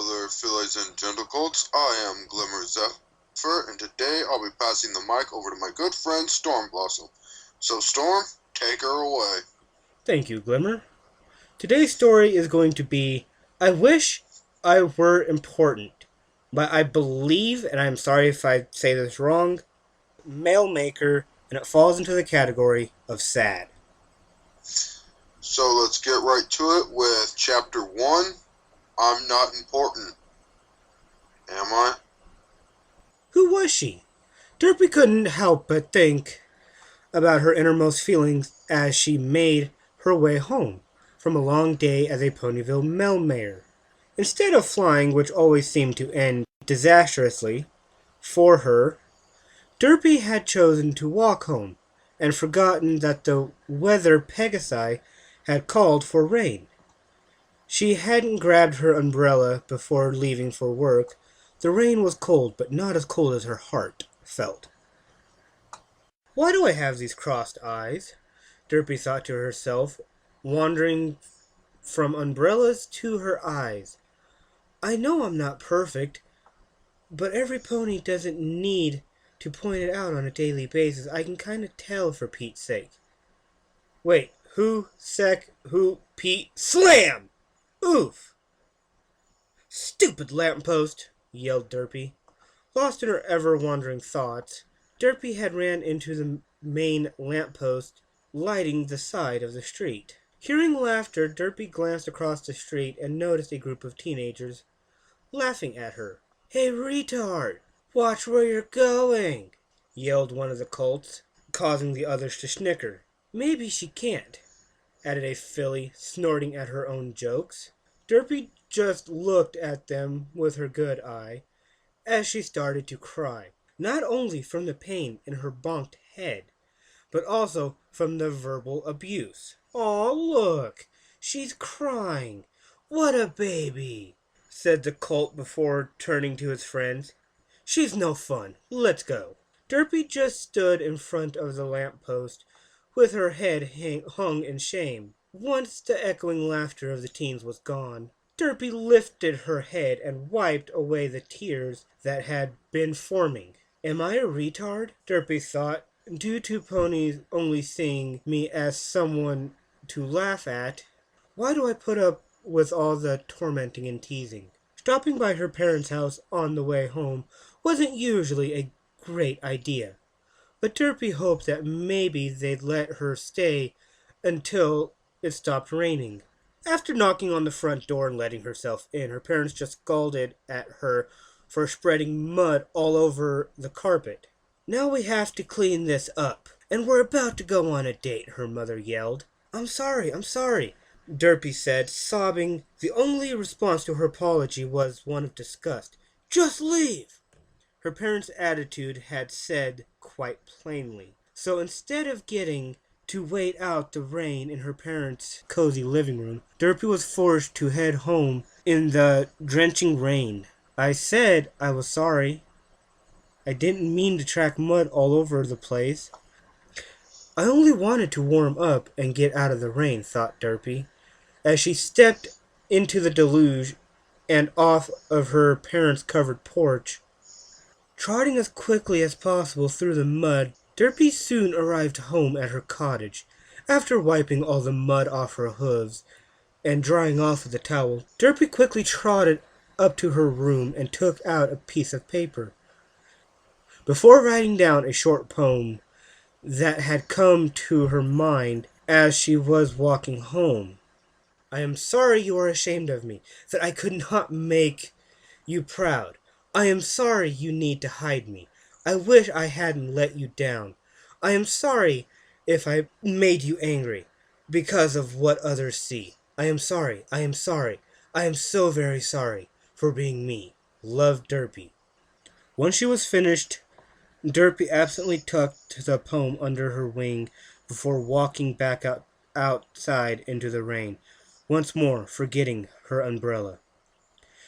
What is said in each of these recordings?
fillies and gentlecolts. I am Glimmer Zephyr, and today I'll be passing the mic over to my good friend Storm Blossom. So Storm, take her away. Thank you, Glimmer. Today's story is going to be I Wish I Were Important, but I believe, and I'm sorry if I say this wrong, MailleMaker, and it falls into the category of sad. So let's get right to it with Chapter 1, I'm Not Important. Am I? Who was she? Derpy couldn't help but think about her innermost feelings as she made her way home from a long day as a Ponyville mail mare. Instead of flying, which always seemed to end disastrously for her, Derpy had chosen to walk home and forgotten that the weather Pegasi had called for rain. She hadn't grabbed her umbrella before leaving for work. The rain was cold, but not as cold as her heart felt. Why do I have these crossed eyes? Derpy thought to herself, wandering from umbrellas to her eyes. I know I'm not perfect, but every pony doesn't need to point it out on a daily basis. I can kind of tell, for Pete's sake. Wait, Pete, slam! Oof! Stupid lamppost, yelled Derpy. Lost in her ever-wandering thoughts, Derpy had ran into the main lamppost lighting the side of the street. Hearing laughter, Derpy glanced across the street and noticed a group of teenagers laughing at her. Hey, retard! Watch where you're going! Yelled one of the colts, causing the others to snicker. Maybe she can't, added a filly, snorting at her own jokes. Derpy just looked at them with her good eye as she started to cry, not only from the pain in her bonked head, but also from the verbal abuse. Aw, look! She's crying! What a baby! Said the colt before turning to his friends. She's no fun. Let's go. Derpy just stood in front of the lamppost with her head hung in shame. Once the echoing laughter of the teens was gone, Derpy lifted her head and wiped away the tears that had been forming. Am I a retard? Derpy thought, due to ponies only seeing me as someone to laugh at. Why do I put up with all the tormenting and teasing? Stopping by her parents' house on the way home wasn't usually a great idea, but Derpy hoped that maybe they'd let her stay until it stopped raining. After knocking on the front door and letting herself in, her parents just scolded at her for spreading mud all over the carpet. Now we have to clean this up, and we're about to go on a date, her mother yelled. I'm sorry, Derpy said, sobbing. The only response to her apology was one of disgust. Just leave! Her parents' attitude had said quite plainly. So instead of getting to wait out the rain in her parents' cozy living room, Derpy was forced to head home in the drenching rain. I said I was sorry. I didn't mean to track mud all over the place. I only wanted to warm up and get out of the rain, thought Derpy, as she stepped into the deluge and off of her parents' covered porch. Trotting as quickly as possible through the mud, Derpy soon arrived home at her cottage. After wiping all the mud off her hooves and drying off with a towel, Derpy quickly trotted up to her room and took out a piece of paper. Before writing down a short poem that had come to her mind as she was walking home. I am sorry you are ashamed of me, that I could not make you proud. I am sorry you need to hide me. I wish I hadn't let you down. I am sorry if I made you angry because of what others see. I am sorry. I am so very sorry for being me. Love, Derpy. Once she was finished, Derpy absently tucked the poem under her wing before walking back outside into the rain, once more forgetting her umbrella.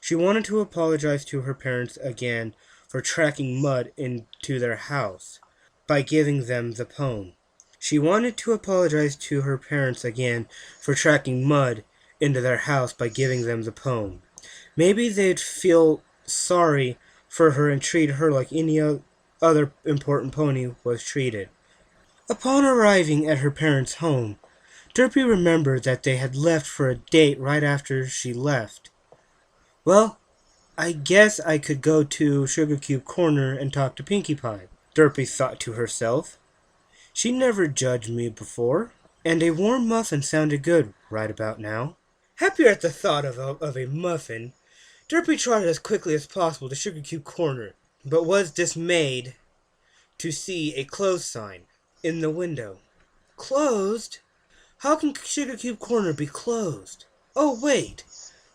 She wanted to apologize to her parents again for tracking mud into their house by giving them the poem. She wanted to apologize to her parents again for tracking mud into their house by giving them the poem. Maybe they'd feel sorry for her and treat her like any other important pony was treated. Upon arriving at her parents' home, Derpy remembered that they had left for a date right after she left. Well, I guess I could go to Sugar Cube Corner and talk to Pinkie Pie, Derpy thought to herself. She never judged me before, and a warm muffin sounded good right about now. Happier at the thought of a muffin, Derpy trotted as quickly as possible to Sugar Cube Corner, but was dismayed to see a closed sign in the window. Closed? How can Sugar Cube Corner be closed? Oh, wait!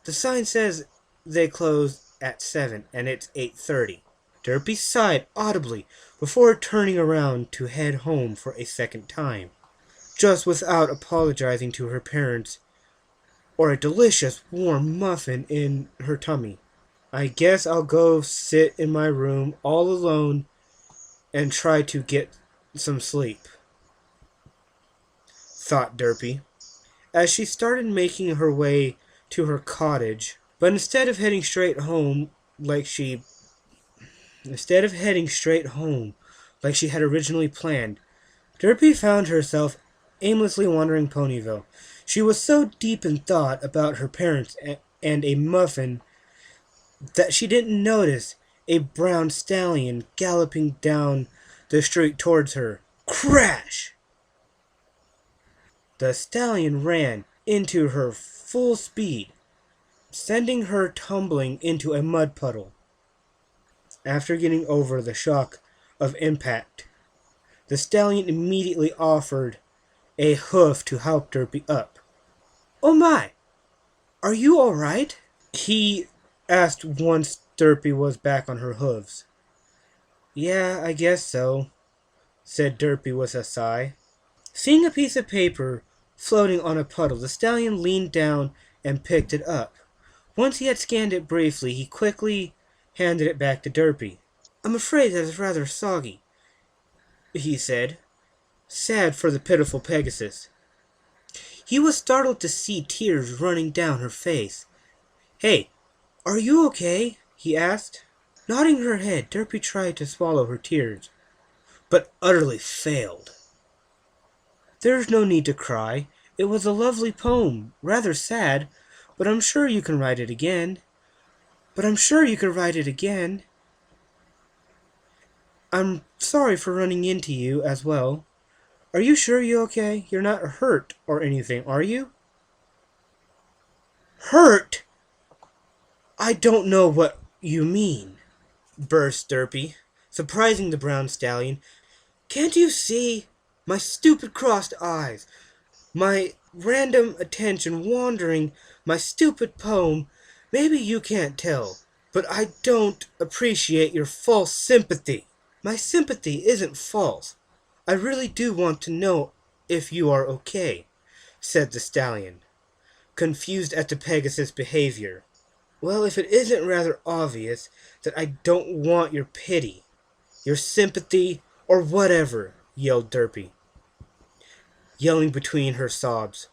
The sign says they close at 7, and it's 8:30. Derpy sighed audibly before turning around to head home for a second time, just without apologizing to her parents or a delicious warm muffin in her tummy. I guess I'll go sit in my room all alone and try to get some sleep, thought Derpy, as she started making her way to her cottage. But instead of heading straight home like she had originally planned, Derpy found herself aimlessly wandering Ponyville. She was so deep in thought about her parents and a muffin that she didn't notice a brown stallion galloping down the street towards her. Crash! The stallion ran into her full speed, sending her tumbling into a mud puddle. After getting over the shock of impact, the stallion immediately offered a hoof to help Derpy up. "Oh my! Are you all right?" he asked once Derpy was back on her hooves. "Yeah, I guess so," said Derpy with a sigh. Seeing a piece of paper floating on a puddle, the stallion leaned down and picked it up. Once he had scanned it briefly, he quickly handed it back to Derpy. "I'm afraid that is rather soggy," he said, sad for the pitiful Pegasus. He was startled to see tears running down her face. "Hey, are you okay?" he asked. Nodding her head, Derpy tried to swallow her tears, but utterly failed. "There's no need to cry. It was a lovely poem, rather sad, but I'm sure you can write it again. I'm sorry for running into you as well. Are you sure you're okay? You're not hurt or anything, are you?" "Hurt? I don't know what you mean," burst Derpy, surprising the brown stallion. "Can't you see? My stupid crossed eyes, my random attention wandering, my stupid poem. Maybe you can't tell, but I don't appreciate your false sympathy." "My sympathy isn't false. I really do want to know if you are okay," said the stallion, confused at the Pegasus' behavior. "Well, if it isn't rather obvious that I don't want your pity, your sympathy, or whatever," yelled Derpy, yelling between her sobs.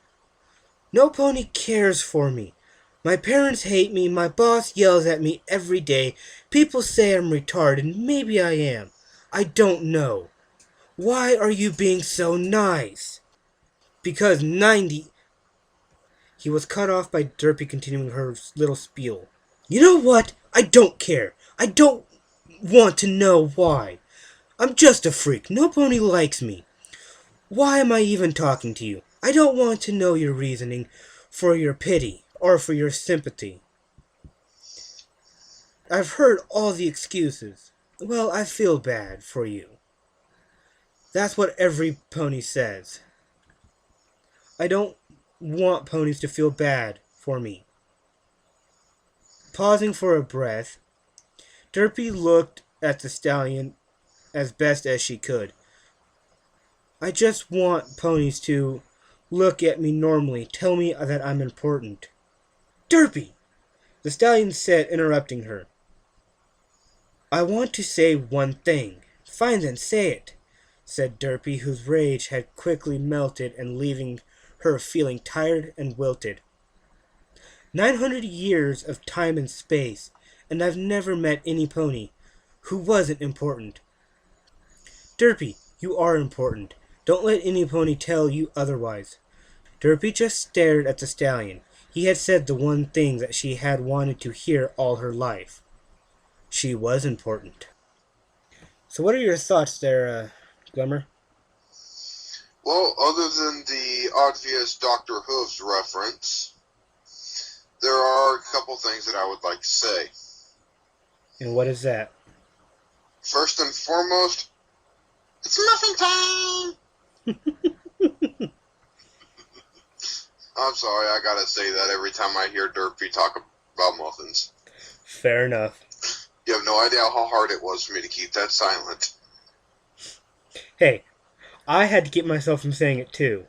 "No pony cares for me. My parents hate me, my boss yells at me every day, people say I'm retarded, maybe I am. I don't know. Why are you being so nice?" "Because 90... He was cut off by Derpy continuing her little spiel. "You know what? I don't care. I don't want to know why. I'm just a freak. No pony likes me. Why am I even talking to you? I don't want to know your reasoning for your pity or for your sympathy. I've heard all the excuses. Well, I feel bad for you. That's what every pony says. I don't want ponies to feel bad for me." Pausing for a breath, Derpy looked at the stallion as best as she could. "I just want ponies to look at me normally, tell me that I'm important." "Derpy!" the stallion said, interrupting her. "I want to say one thing." "Fine then, say it," said Derpy, whose rage had quickly melted and leaving her feeling tired and wilted. 900 years of time and space, and I've never met any pony who wasn't important. Derpy, you are important. Don't let any pony tell you otherwise. Derpy just stared at the stallion. He had said the one thing that she had wanted to hear all her life. She was important. So what are your thoughts there, Glimmer? Well, other than the obvious Doctor Hooves reference, there are a couple things that I would like to say. And what is that? First and foremost, it's muffin time! I'm sorry, I gotta say that every time I hear Derpy talk about muffins. Fair enough. You have no idea how hard it was for me to keep that silent. Hey, I had to keep myself from saying it too.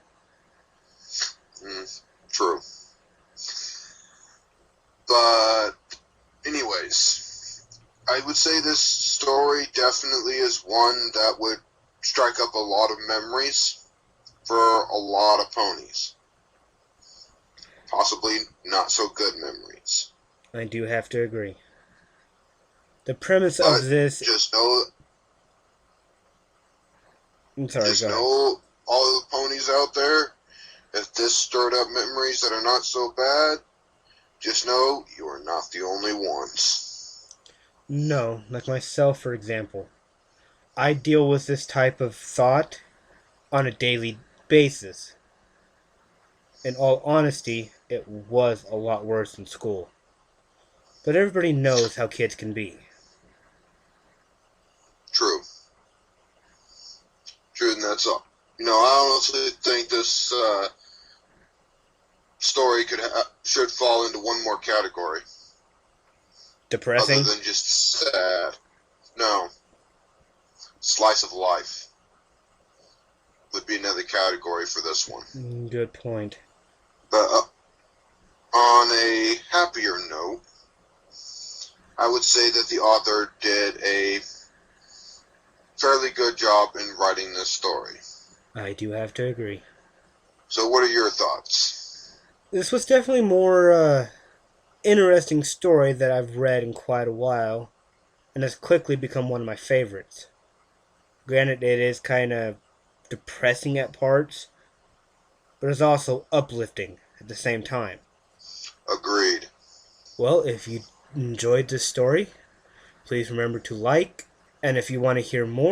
True. But, anyways, I would say this story definitely is one that would strike up a lot of memories for a lot of ponies. Possibly not so good memories. I do have to agree. The premise But of this... just know... I'm sorry, just go ahead. know, all the ponies out there, if this stirred up memories that are not so bad, just know you are not the only ones. No, like myself, for example. I deal with this type of thought on a daily basis. In all honesty, it was a lot worse in school. But everybody knows how kids can be. True. True, and that's all. You know, I honestly think this story should fall into one more category. Depressing? Other than just sad. No. Slice of life would be another category for this one. Good point. But on a happier note, I would say that the author did a fairly good job in writing this story. I do have to agree. So what are your thoughts? This was definitely more interesting story that I've read in quite a while, and has quickly become one of my favorites. Granted, it is kind of depressing at parts, but it's also uplifting at the same time. Agreed. Well, if you enjoyed this story, please remember to like, and if you want to hear more,